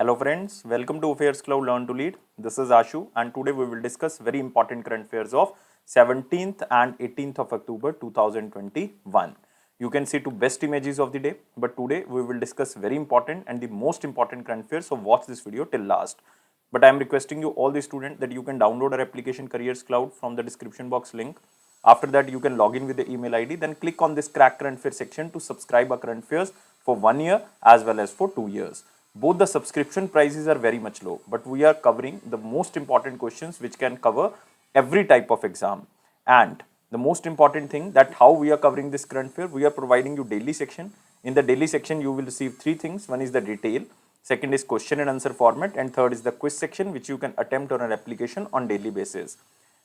Hello friends, welcome to AffairsCloud Learn to Lead. This is Ashu and today we will discuss very important current affairs of 17th and 18th of October 2021. You can see two best images of the day, but today we will discuss very important and the most important current affairs, so watch this video till last. But I am requesting you all the students that you can download our application Careers Cloud from the description box link. After that you can log in with the email ID, then click on this crack current affairs section to subscribe our current affairs for 1 year as well as for 2 years. Both the subscription prices are very much low, but we are covering the most important questions which can cover every type of exam. And the most important thing that how we are covering this current affair, we are providing you daily section. In the daily section you will receive three things. One is the detail, second is question and answer format, and third is the quiz section which you can attempt on an application on daily basis.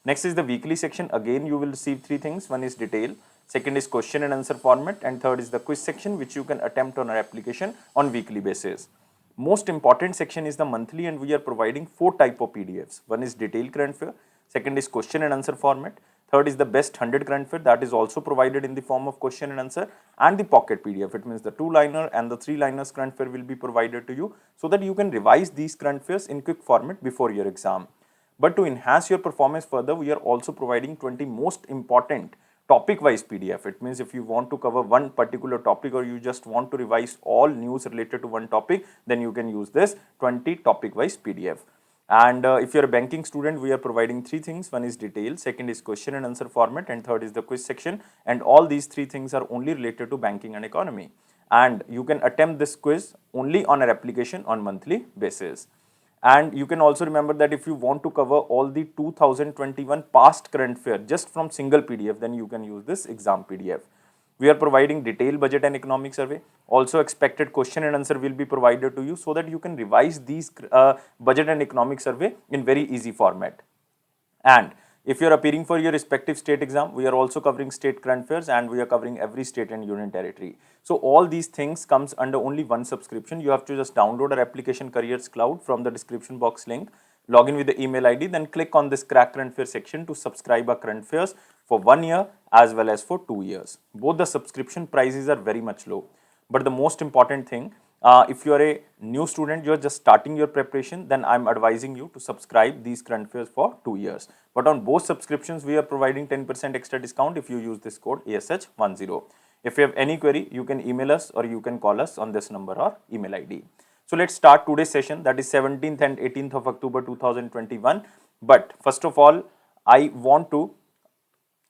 Next is the weekly section. Again you will receive three things. One is detail, second is question and answer format, and third is the quiz section which you can attempt on an application on weekly basis. Most important section is the monthly, and we are providing four type of PDFs. One is detailed current affair, second is question and answer format, third is the best 100 current affair that is also provided in the form of question and answer, and the pocket PDF. It means the 2-liner and the 3-liners current affair will be provided to you so that you can revise these current affairs in quick format before your exam. But to enhance your performance further, we are also providing 20 most important topic wise PDF. It means if you want to cover one particular topic or you just want to revise all news related to one topic, then you can use this 20 topic wise PDF. And if you're a banking student, we are providing three things. One is detail, second is question and answer format, and third is the quiz section. And all these three things are only related to banking and economy. And you can attempt this quiz only on an application on monthly basis. And you can also remember that if you want to cover all the 2021 past current affair just from single PDF, then you can use this exam PDF. We are providing detailed budget and economic survey. Also expected question and answer will be provided to you so that you can revise these budget and economic survey in very easy format. And if you are appearing for your respective state exam, we are also covering state current affairs and we are covering every state and union territory. So all these things comes under only one subscription. You have to just download our application Careers Cloud from the description box link, log in with the email ID, then click on this crack current affairs section to subscribe our current affairs for 1 year as well as for 2 years. Both the subscription prices are very much low. But the most important thing, if you are a new student, you are just starting your preparation, then I am advising you to subscribe these current affairs for 2 years. But on both subscriptions, we are providing 10% extra discount if you use this code ASH10. If you have any query, you can email us or you can call us on this number or email ID. So let's start today's session, that is 17th and 18th of October 2021. But first of all, I want to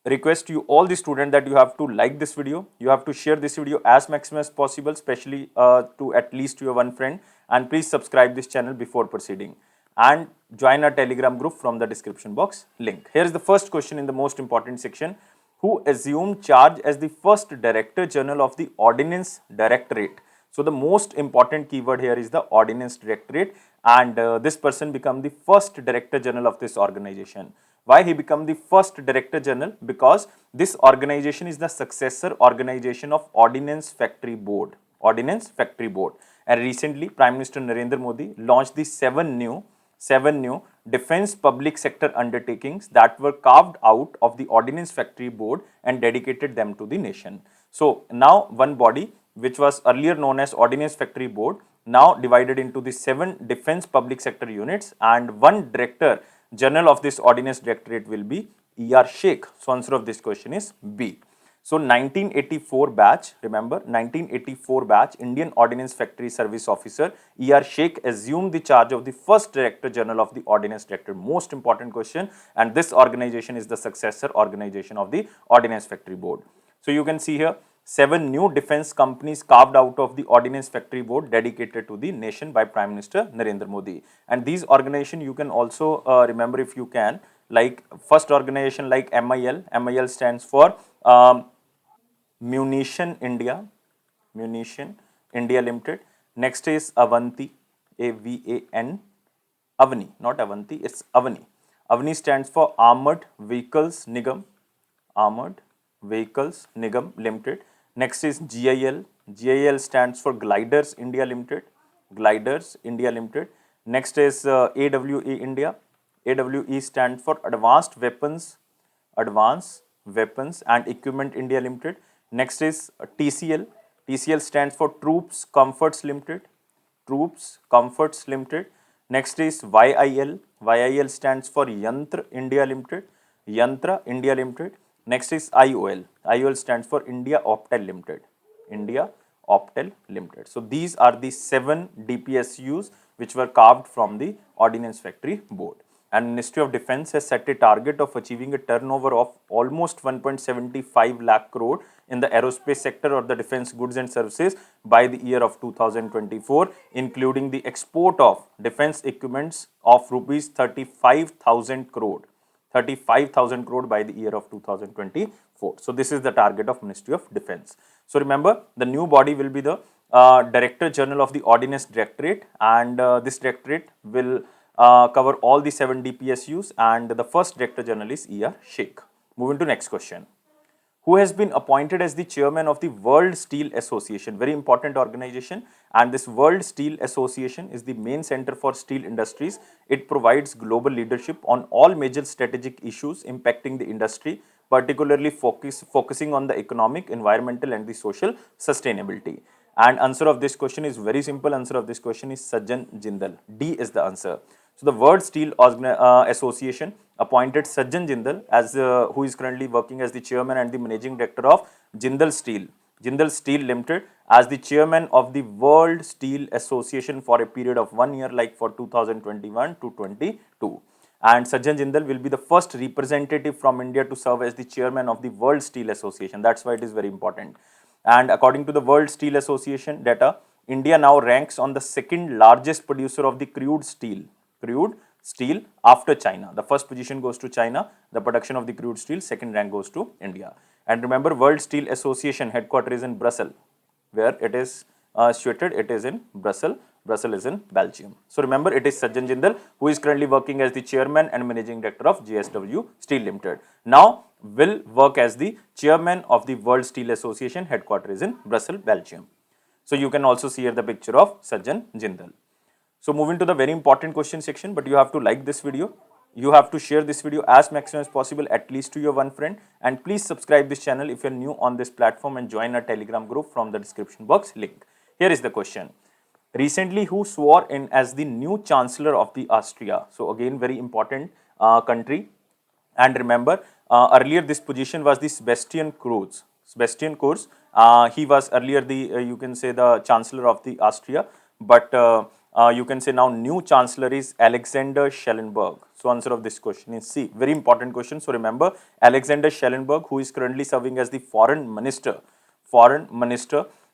request you all the students that you have to like this video, you have to share this video as maximum as possible, especially to at least your one friend, and please subscribe this channel before proceeding and join our Telegram group from the description box link. Here is the first question in the most important section. Who assumed charge as the first Director General of the Ordnance Directorate? So the most important keyword here is the Ordnance Directorate, and this person become the first Director General of this organization. Why he become the first Director General? Because this organization is the successor organization of Ordnance Factory Board. Ordnance Factory Board. And recently Prime Minister Narendra Modi launched the seven new defense public sector undertakings that were carved out of the Ordnance Factory Board and dedicated them to the nation. So now one body which was earlier known as Ordnance Factory Board now divided into the 7 defense public sector units, and one Director General of this Ordnance Directorate will be E.R. Sheikh. So answer of this question is B. So 1984 batch, remember 1984 batch, Indian Ordnance Factory Service Officer E.R. Sheikh assumed the charge of the first Director General of the Ordnance Directorate. Most important question, and this organization is the successor organization of the Ordnance Factory Board. So you can see here 7 new defense companies carved out of the Ordnance Factory Board dedicated to the nation by Prime Minister Narendra Modi. And these organizations you can also remember if you can, like first organization like MIL. MIL stands for Munition India Limited. Next is Avanti, AVAN, Avani, not Avanti, it's Avani. Avani stands for Armored Vehicles Nigam Limited. Next is GIL. GIL stands for Gliders India Limited. Next is AWE India. AWE stands for Advanced Weapons and Equipment India Limited. Next is TCL. TCL stands for Troops Comforts Limited. Troops Comforts Limited. Next is YIL. YIL stands for Yantra India Limited. Yantra India Limited. Next is IOL. IOL stands for India Optel Limited. India Optel Limited. So these are the 7 DPSUs which were carved from the Ordnance Factory Board. And Ministry of Defence has set a target of achieving a turnover of almost 1.75 lakh crore in the aerospace sector or the defence goods and services by the year of 2024, including the export of defence equipments of rupees 35,000 crore. 35,000 crore by the year of 2024. So this is the target of Ministry of Defence. So remember, the new body will be the Director General of the Ordnance Directorate, and this directorate will cover all the 7 DPSUs, and the first Director General is E.R. Sheikh. Moving to next question. Who has been appointed as the chairman of the World Steel Association? Very important organization, and this World Steel Association is the main center for steel industries. It provides global leadership on all major strategic issues impacting the industry, particularly focusing on the economic, environmental and the social sustainability. And answer of this question is very simple. Answer of this question is Sajjan Jindal. D is the answer. So the World Steel Association appointed Sajjan Jindal as who is currently working as the chairman and the managing director of Jindal Steel Limited as the chairman of the World Steel Association for a period of 1 year, like for 2021 to 22. And Sajjan Jindal will be the first representative from India to serve as the chairman of the World Steel Association. That's why it is very important. And according to the World Steel Association data, India now ranks on the second largest producer of the crude steel after China. The first position goes to China, the production of the crude steel, second rank goes to India. And remember, World Steel Association headquarters is in Brussels. Where it is situated? It is in Brussels. Brussels is in Belgium. So remember, it is Sajjan Jindal who is currently working as the chairman and managing director of JSW Steel Limited. Now will work as the chairman of the World Steel Association, headquarters is in Brussels, Belgium. So you can also see here the picture of Sajjan Jindal. So moving to the very important question section, but you have to like this video. You have to share this video as maximum as possible, at least to your one friend, and please subscribe this channel if you are new on this platform and join our Telegram group from the description box link. Here is the question. Recently, who swore in as the new Chancellor of the Austria? So again, very important country. And remember, earlier this position was the Sebastian Kurz. He was earlier the you can say the Chancellor of the Austria, but you can say now new Chancellor is Alexander Schellenberg. So answer of this question is C. Very important question. So remember, Alexander Schellenberg, who is currently serving as the foreign minister,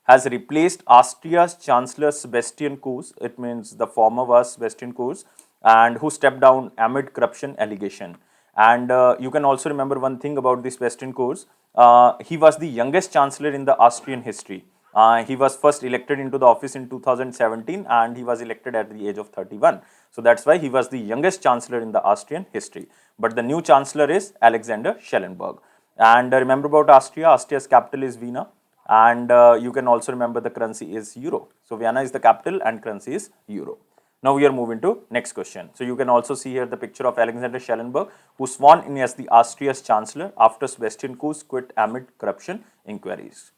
has replaced Austria's Chancellor Sebastian Kurz. It means the former was Sebastian Kurz, and who stepped down amid corruption allegation. And you can also remember one thing about this Sebastian Kurz. He was the youngest chancellor in the Austrian history. He was first elected into the office in 2017 and he was elected at the age of 31. So that's why he was the youngest chancellor in the Austrian history. But the new chancellor is Alexander Schellenberg. And remember about Austria. Austria's capital is Vienna. And you can also remember the currency is euro. So Vienna is the capital and currency is euro. Now we are moving to next question. So you can also see here the picture of Alexander Schellenberg, who sworn in as the Austria's chancellor after Sebastian Kurz quit amid corruption inquiries.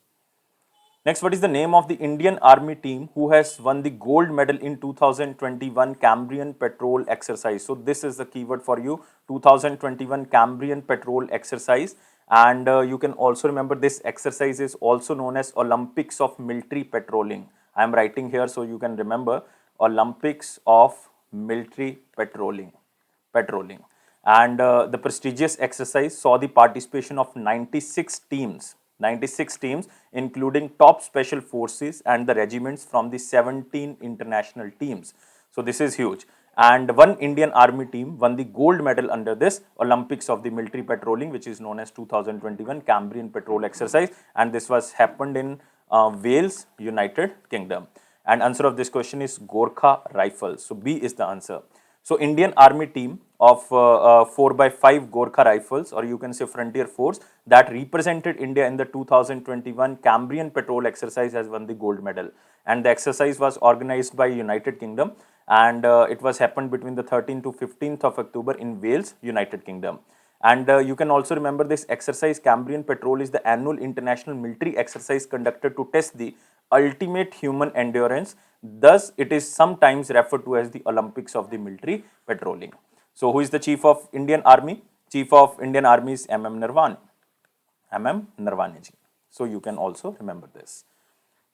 Next, what is the name of the Indian Army team who has won the gold medal in 2021 Cambrian Patrol Exercise? So this is the keyword for you, 2021 Cambrian Patrol Exercise. And you can also remember this exercise is also known as Olympics of Military Patrolling. I am writing here so you can remember Olympics of Military Patrolling. And the prestigious exercise saw the participation of 96 teams, including top special forces and the regiments from the 17 international teams. So this is huge. And one Indian Army team won the gold medal under this Olympics of the Military Patrolling, which is known as 2021 Cambrian Patrol Exercise. And this was happened in Wales, United Kingdom. And answer of this question is Gorkha Rifles. So B is the answer. So Indian Army team of 4x5 Gorkha Rifles, or you can say Frontier Force, that represented India in the 2021 Cambrian Patrol Exercise has won the gold medal. And the exercise was organized by United Kingdom, and it was happened between the 13th to 15th of October in Wales, United Kingdom. And you can also remember this exercise Cambrian Patrol is the annual international military exercise conducted to test the ultimate human endurance Thus, it is sometimes referred to as the Olympics of the military patrolling. So, who is the Chief of Indian Army? Chief of Indian Army is M.M. Nirvan. M.M. Nirvaneji. So, you can also remember this.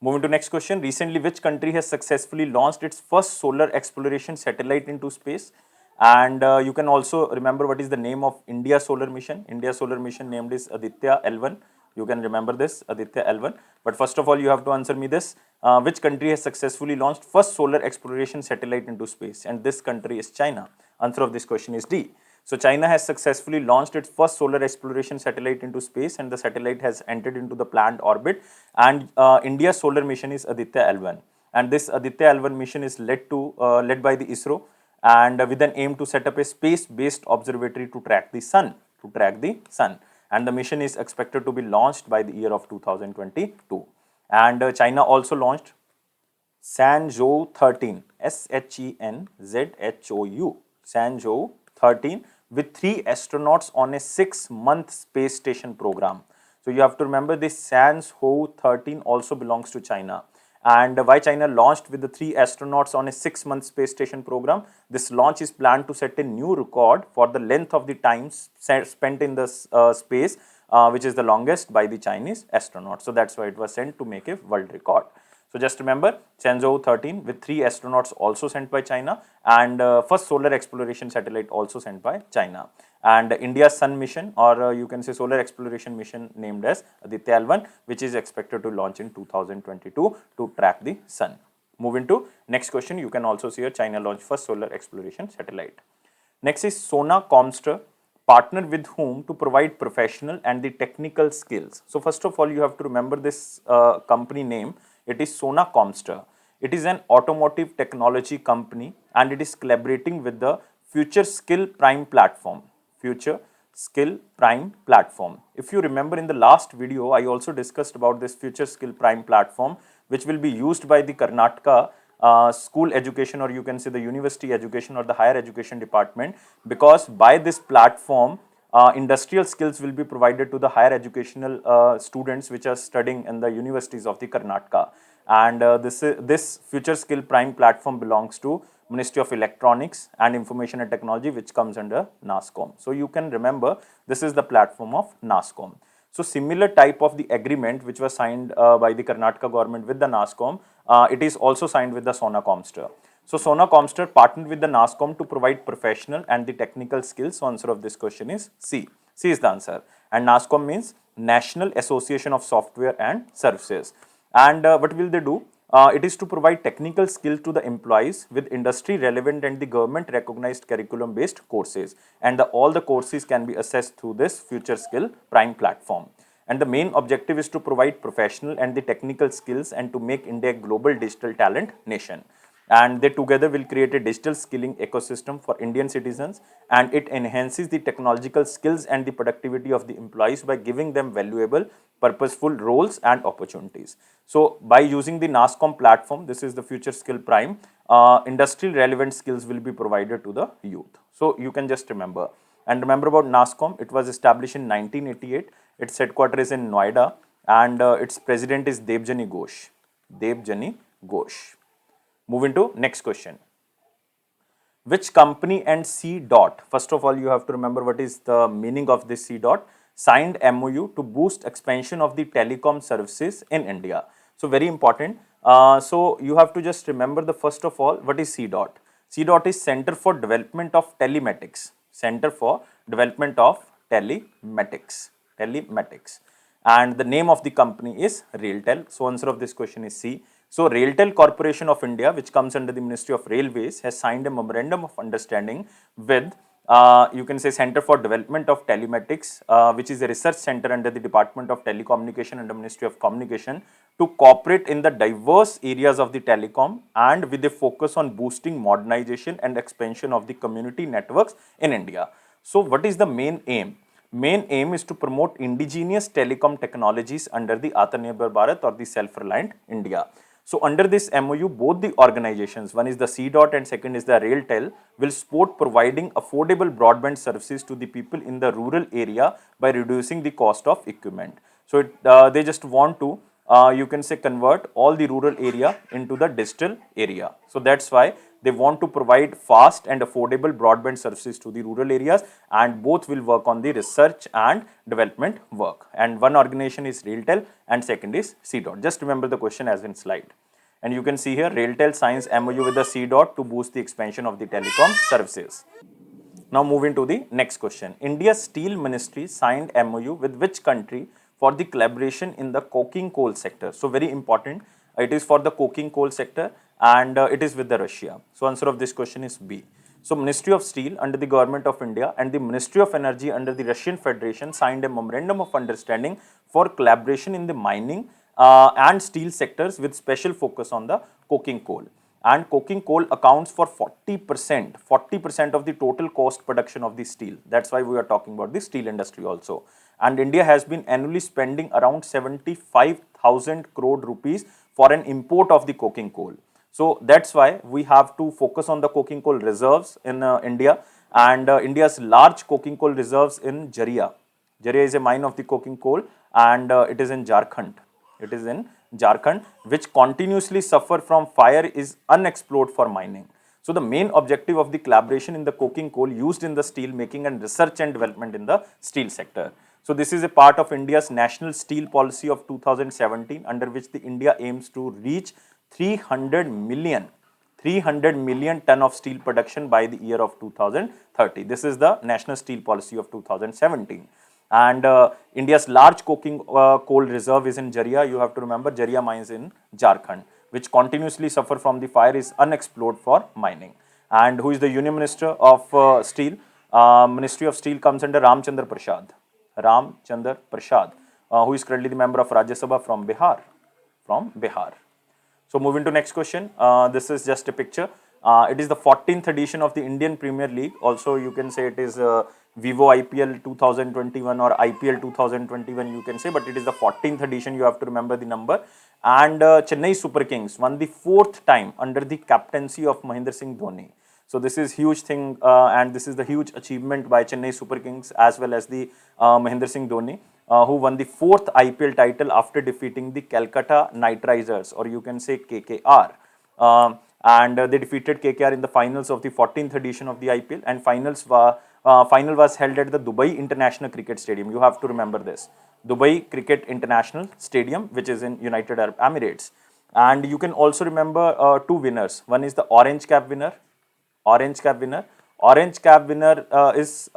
Moving to next question. Recently, which country has successfully launched its first solar exploration satellite into space? And you can also remember what is the name of India solar mission. India solar mission named is Aditya L1. You can remember this, Aditya L1. But first of all, you have to answer me this. Which country has successfully launched first solar exploration satellite into space? And this country is China. Answer of this question is D. So China has successfully launched its first solar exploration satellite into space, and the satellite has entered into the planned orbit. And India's solar mission is Aditya L1. And this Aditya L1 mission is led by the ISRO, and with an aim to set up a space-based observatory to track the sun. And the mission is expected to be launched by the year of 2022. And China also launched Shenzhou 13, ShenZhou, Shenzhou 13, with 3 astronauts on a 6-month space station program. So you have to remember this Shenzhou 13 also belongs to China. And why China launched with the 3 astronauts on a 6-month space station program? This launch is planned to set a new record for the length of the time spent in the space, which is the longest by the Chinese astronauts. So that's why it was sent to make a world record. So just remember, Shenzhou 13 with 3 astronauts also sent by China, and first solar exploration satellite also sent by China. And India's sun mission, or you can say solar exploration mission, named as Aditya L1, which is expected to launch in 2022 to track the sun. Moving to next question, you can also see here China launched first solar exploration satellite. Next is Sonacomstar, partner with whom to provide professional and the technical skills. So first of all, you have to remember this company name. It is Sonacomstar. It is an automotive technology company, and it is collaborating with the Future Skill Prime platform. Future Skill Prime platform. If you remember in the last video, I also discussed about this Future Skill Prime platform, which will be used by the Karnataka school education, or you can say the university education or the higher education department, because by this platform, industrial skills will be provided to the higher educational students which are studying in the universities of the Karnataka. And this Future Skill Prime platform belongs to Ministry of Electronics and Information and Technology, which comes under NASSCOM. So you can remember this is the platform of NASSCOM. So similar type of the agreement which was signed by the Karnataka government with the NASSCOM, it is also signed with the Sonacomstar. So Sonacomstar partnered with the NASSCOM to provide professional and the technical skills. So answer of this question is C. C is the answer. And NASSCOM means National Association of Software and Services. And what will they do? It is to provide technical skill to the employees with industry relevant and the government recognized curriculum based courses. And all the courses can be assessed through this Future Skill Prime platform. And the main objective is to provide professional and the technical skills and to make India a global digital talent nation. And they together will create a digital skilling ecosystem for Indian citizens, and it enhances the technological skills and the productivity of the employees by giving them valuable, purposeful roles and opportunities. So by using the NASSCOM platform, this is the Future Skill Prime, industrial relevant skills will be provided to the youth. So you can just remember. And remember about NASSCOM, it was established in 1988. Its headquarters is in Noida, and its president is Debjani Ghosh. Debjani Ghosh. Moving to next question. Which company and C dot? First of all, you have to remember what is the meaning of this C dot. Signed MOU to boost expansion of the telecom services in India. So very important. So you have to just remember the first of all, what is C dot? C dot is Center for Development of Telematics. Center for Development of Telematics. Telematics. And the name of the company is RailTel. So answer of this question is C. So RailTel Corporation of India, which comes under the Ministry of Railways, has signed a memorandum of understanding with you can say Center for Development of Telematics, which is a research center under the Department of Telecommunication and the Ministry of Communication, to cooperate in the diverse areas of the telecom and with a focus on boosting modernization and expansion of the community networks in India. So what is the main aim? Main aim is to promote indigenous telecom technologies under the Atmanirbhar Bharat or the self-reliant India. So under this MOU, both the organizations, one is the C dot and second is the RailTel, will support providing affordable broadband services to the people in the rural area by reducing the cost of equipment. So they just want to you can say convert all the rural area into the digital area. So that's why they want to provide fast and affordable broadband services to the rural areas, and both will work on the research and development work. And one organization is RailTel and second is CDOT. Just remember the question as in slide. And you can see here RailTel signs MOU with the CDOT to boost the expansion of the telecom services. Now moving to the next question. India's Steel Ministry signed MOU with which country for the collaboration in the coking coal sector? So very important. It is for the coking coal sector and it is with the Russia. So answer of this question is B. So Ministry of Steel under the Government of India and the Ministry of Energy under the Russian Federation signed a memorandum of understanding for collaboration in the mining and steel sectors with special focus on the coking coal. And coking coal accounts for 40% of the total cost production of the steel. That's why we are talking about the steel industry also. And India has been annually spending around 75,000 crore rupees for an import of the coking coal. So that's why we have to focus on the coking coal reserves in India, and India's large coking coal reserves in Jharia. Jharia is a mine of the coking coal and it is in Jharkhand. It is in Jharkhand, which continuously suffer from fire, is unexplored for mining. So the main objective of the collaboration in the coking coal used in the steel making and research and development in the steel sector. So this is a part of India's National Steel Policy of 2017, under which the India aims to reach 300 million ton of steel production by the year of 2030. This is the National Steel Policy of 2017. And India's large coking coal reserve is in Jharia. You have to remember Jharia mines in Jharkhand, which continuously suffer from the fire, is unexplored for mining. And who is the Union Minister of Steel? Ministry of Steel comes under Ramchandra Prasad. Ramchandra Prasad, who is currently the member of Rajya Sabha from Bihar. So moving to next question. This is just a picture. It is the 14th edition of the Indian Premier League. Also, you can say it is Vivo IPL 2021 or IPL 2021, you can say, but it is the 14th edition. You have to remember the number. And Chennai Super Kings won the 4th time under the captaincy of Mahendra Singh Dhoni. So this is huge thing, and this is the huge achievement by Chennai Super Kings as well as the Mahendra Singh Dhoni, who won the 4th IPL title after defeating the Calcutta Knight Riders, or you can say KKR. And they defeated KKR in the finals of the 14th edition of the IPL, and final was held at the Dubai International Cricket Stadium. You have to remember this. Dubai Cricket International Stadium, which is in United Arab Emirates. And you can also remember two winners. One is the Orange Cap winner. Orange Cap winner is,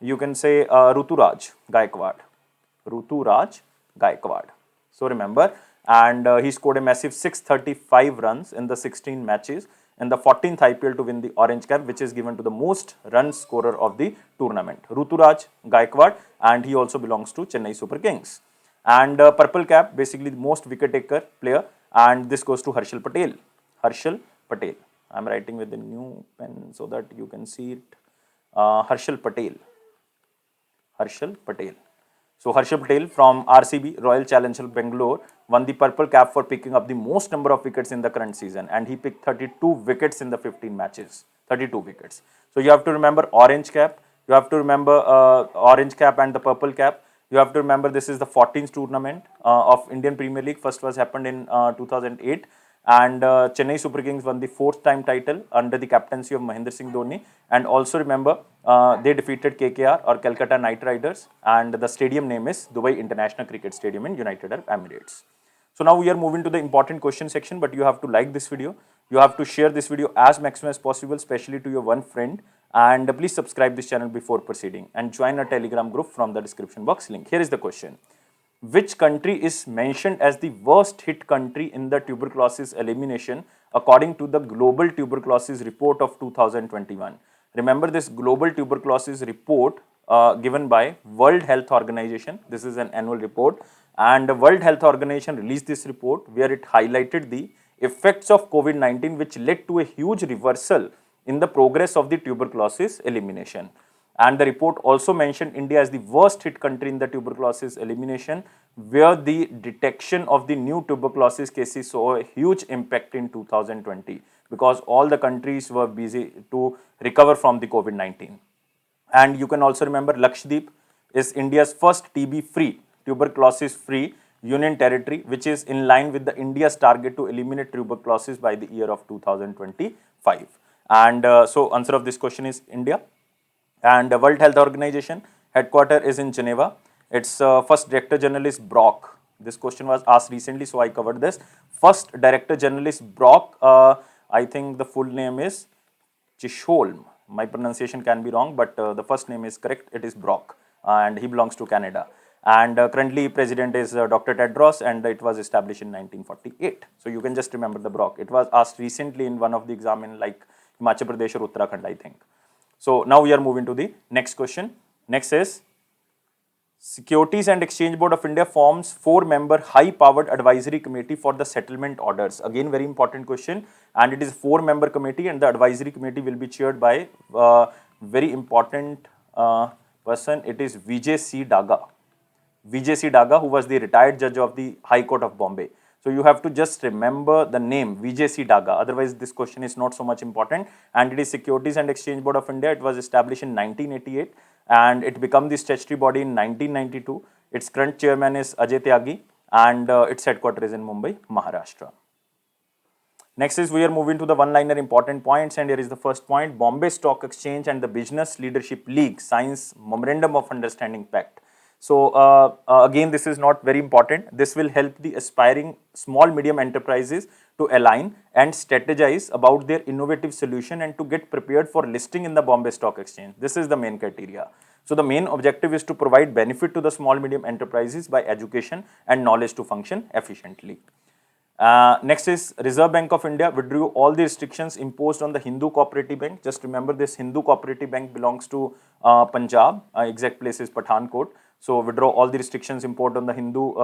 you can say, Ruturaj Gaikwad. So remember, and he scored a massive 635 runs in the 16 matches in the 14th IPL to win the Orange Cap, which is given to the most run scorer of the tournament, Ruturaj Gaikwad, and he also belongs to Chennai Super Kings. And Purple Cap, basically the most wicket taker player, and this goes to Harshal Patel. I am writing with the new pen so that you can see it. Harshal Patel. So Harshal Patel from RCB, Royal Challengers Bangalore, won the Purple Cap for picking up the most number of wickets in the current season, and he picked 32 wickets in the 15 matches. 32 wickets. So you have to remember Orange Cap. You have to remember Orange Cap and the Purple Cap. You have to remember this is the 14th tournament of Indian Premier League. First was happened in 2008. And Chennai Super Kings won the 4th time title under the captaincy of Mahendra Singh Dhoni. And also remember, they defeated KKR or Calcutta Knight Riders, and the stadium name is Dubai International Cricket Stadium in United Arab Emirates. So now we are moving to the important question section, but you have to like this video. You have to share this video as maximum as possible, especially to your one friend. And please subscribe this channel before proceeding and join our Telegram group from the description box link. Here is the question. Which country is mentioned as the worst hit country in the tuberculosis elimination according to the Global Tuberculosis Report of 2021? Remember this Global Tuberculosis Report given by World Health Organization. This is an annual report, and the World Health Organization released this report where it highlighted the effects of COVID-19, which led to a huge reversal in the progress of the tuberculosis elimination. And the report also mentioned India as the worst hit country in the tuberculosis elimination, where the detection of the new tuberculosis cases saw a huge impact in 2020 because all the countries were busy to recover from the COVID-19. And you can also remember Lakshadweep is India's first TB-free, tuberculosis-free union territory which is in line with the India's target to eliminate tuberculosis by the year of 2025. And so answer of this question is India. And the World Health Organization headquarter is in Geneva. Its first Director General is Brock. This question was asked recently, so I covered this. First Director General is Brock. I think the full name is Chisholm. My pronunciation can be wrong, but the first name is correct. It is Brock, and he belongs to Canada. And currently President is Dr. Tedros, and it was established in 1948. So you can just remember the Brock. It was asked recently in one of the exam in like Himachal Pradesh or Uttarakhand, I think. So now we are moving to the next question. Next is Securities and Exchange Board of India forms 4-member high-powered advisory committee for the settlement orders. Again, very important question, and it is 4-member committee, and the advisory committee will be chaired by very important person. It is Vijay C. Daga. Vijay C. Daga, who was the retired judge of the High Court of Bombay. So you have to just remember the name Vijay C. Daga. Otherwise, this question is not so much important. And it is Securities and Exchange Board of India. It was established in 1988, and it became the statutory body in 1992. Its current chairman is Ajay Tyagi, and its headquarters is in Mumbai, Maharashtra. Next is we are moving to the one-liner important points, and here is the first point. Bombay Stock Exchange and the Business Leadership League signs Memorandum of Understanding Pact. So again, this is not very important. This will help the aspiring small medium enterprises to align and strategize about their innovative solution and to get prepared for listing in the Bombay Stock Exchange. This is the main criteria. So the main objective is to provide benefit to the small medium enterprises by education and knowledge to function efficiently. Next is Reserve Bank of India withdrew all the restrictions imposed on the Hindu Cooperative Bank. Just remember, this Hindu Cooperative Bank belongs to Punjab. Exact place is Pathankot. So withdraw all the restrictions imposed on the Hindu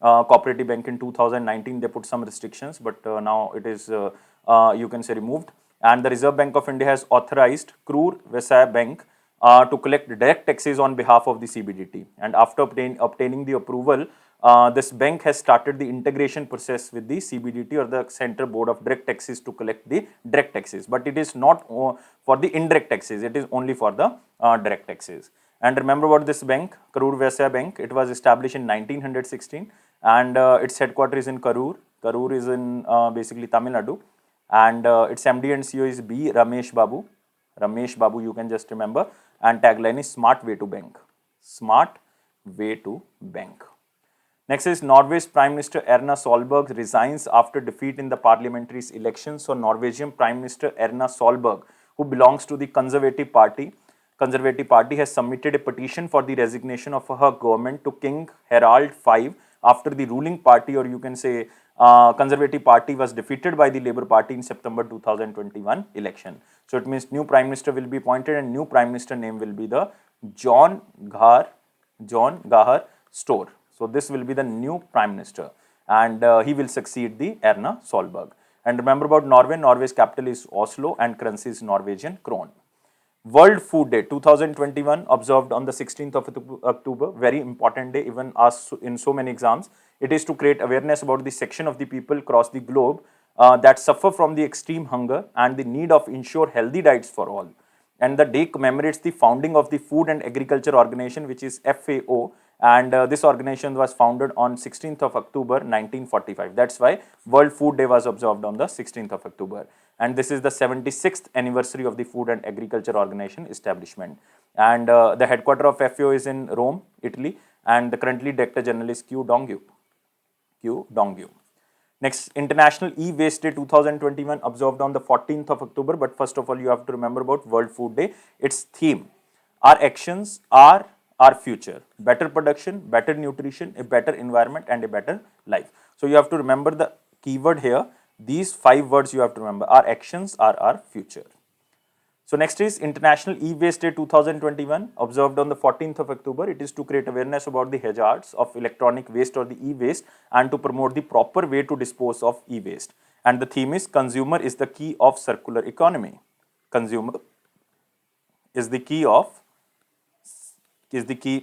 Cooperative Bank in 2019. They put some restrictions, but now it is you can say removed. And the Reserve Bank of India has authorized Krur Vaisya Bank to collect direct taxes on behalf of the CBDT. And after obtaining the approval, this bank has started the integration process with the CBDT or the Central Board of Direct Taxes to collect the direct taxes. But it is not for the indirect taxes, it is only for the direct taxes. And remember about this bank, Karur Vaisya Bank. It was established in 1916, and its headquarters is in Karur. Karur is in basically Tamil Nadu, and its MD and CEO is B. Ramesh Babu. Ramesh Babu, you can just remember. And tagline is Smart Way to Bank. Smart Way to Bank. Next is Norway's Prime Minister Erna Solberg resigns after defeat in the parliamentary elections. So Norwegian Prime Minister Erna Solberg, who belongs to the Conservative Party, has submitted a petition for the resignation of her government to King Harald V after the ruling party, or you can say Conservative Party, was defeated by the Labour Party in September 2021 election. So it means new Prime Minister will be appointed, and new Prime Minister name will be the John Gahar Store. So this will be the new Prime Minister, and he will succeed the Erna Solberg. And remember about Norway. Norway's capital is Oslo, and currency is Norwegian krone. World Food Day 2021 observed on the 16th of October, very important day, even asked in so many exams. It is to create awareness about the section of the people across the globe that suffer from the extreme hunger and the need of ensure healthy diets for all. And the day commemorates the founding of the Food and Agriculture Organization, which is FAO, and this organization was founded on 16th of October 1945. That's why World Food Day was observed on the 16th of October. And this is the 76th anniversary of the Food and Agriculture Organization establishment. And the headquarters of FAO is in Rome, Italy, and the currently Director General is Q Dongyu. Next, International E-Waste Day 2021 observed on the 14th of October. But first of all, you have to remember about World Food Day. Its theme: our actions are our future. Better production, better nutrition, a better environment, and a better life. So you have to remember the keyword here. These 5 words you have to remember. Our actions are our future. So next is International E-Waste Day 2021 observed on the 14th of October. It is to create awareness about the hazards of electronic waste or the e-waste and to promote the proper way to dispose of e-waste. And the theme is consumer is the key of circular economy. Consumer is the key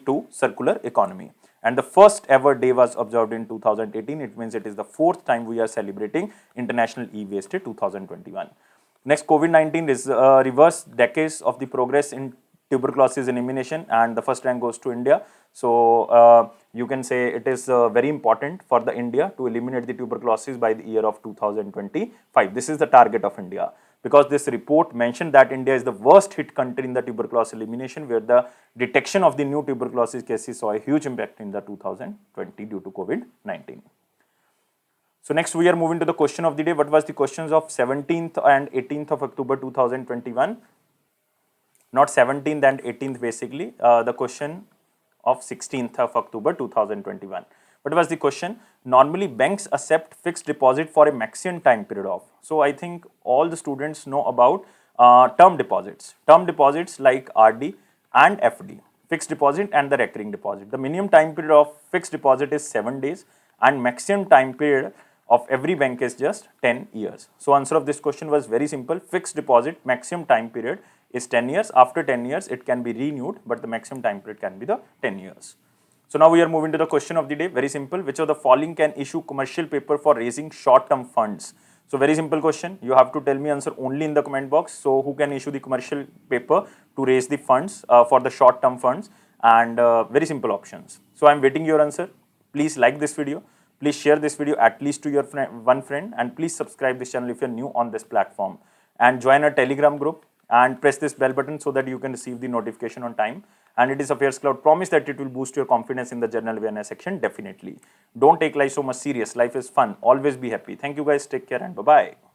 to circular economy. And the first ever day was observed in 2018. It means it is the 4th time we are celebrating International E-Waste Day 2021. Next, COVID-19 is reverse decades of the progress in tuberculosis elimination, and the first rank goes to India. So you can say it is very important for the India to eliminate the tuberculosis by the year of 2025. This is the target of India, because this report mentioned that India is the worst hit country in the tuberculosis elimination, where the detection of the new tuberculosis cases saw a huge impact in the 2020 due to COVID-19. So next we are moving to the question of the day. What was the questions of 17th and 18th of October 2021? Not 17th and 18th basically, the question of 16th of October 2021. What was the question? Normally banks accept fixed deposit for a maximum time period of. So I think all the students know about term deposits. Term deposits like RD and FD, fixed deposit and the recurring deposit. The minimum time period of fixed deposit is 7 days and maximum time period of every bank is just 10 years. So answer of this question was very simple. Fixed deposit maximum time period is 10 years. After 10 years, it can be renewed, but the maximum time period can be the 10 years. So now we are moving to the question of the day. Very simple. Which of the following can issue commercial paper for raising short-term funds? So very simple question. You have to tell me answer only in the comment box. So who can issue the commercial paper to raise the funds for the short-term funds? And very simple options. So I'm waiting your answer. Please like this video. Please share this video at least to your one friend, and please subscribe this channel if you're new on this platform, and join our Telegram group and press this bell button so that you can receive the notification on time. And it is AffairsCloud promise that it will boost your confidence in the general awareness section. Definitely. Don't take life so much serious. Life is fun. Always be happy. Thank you guys. Take care and bye-bye.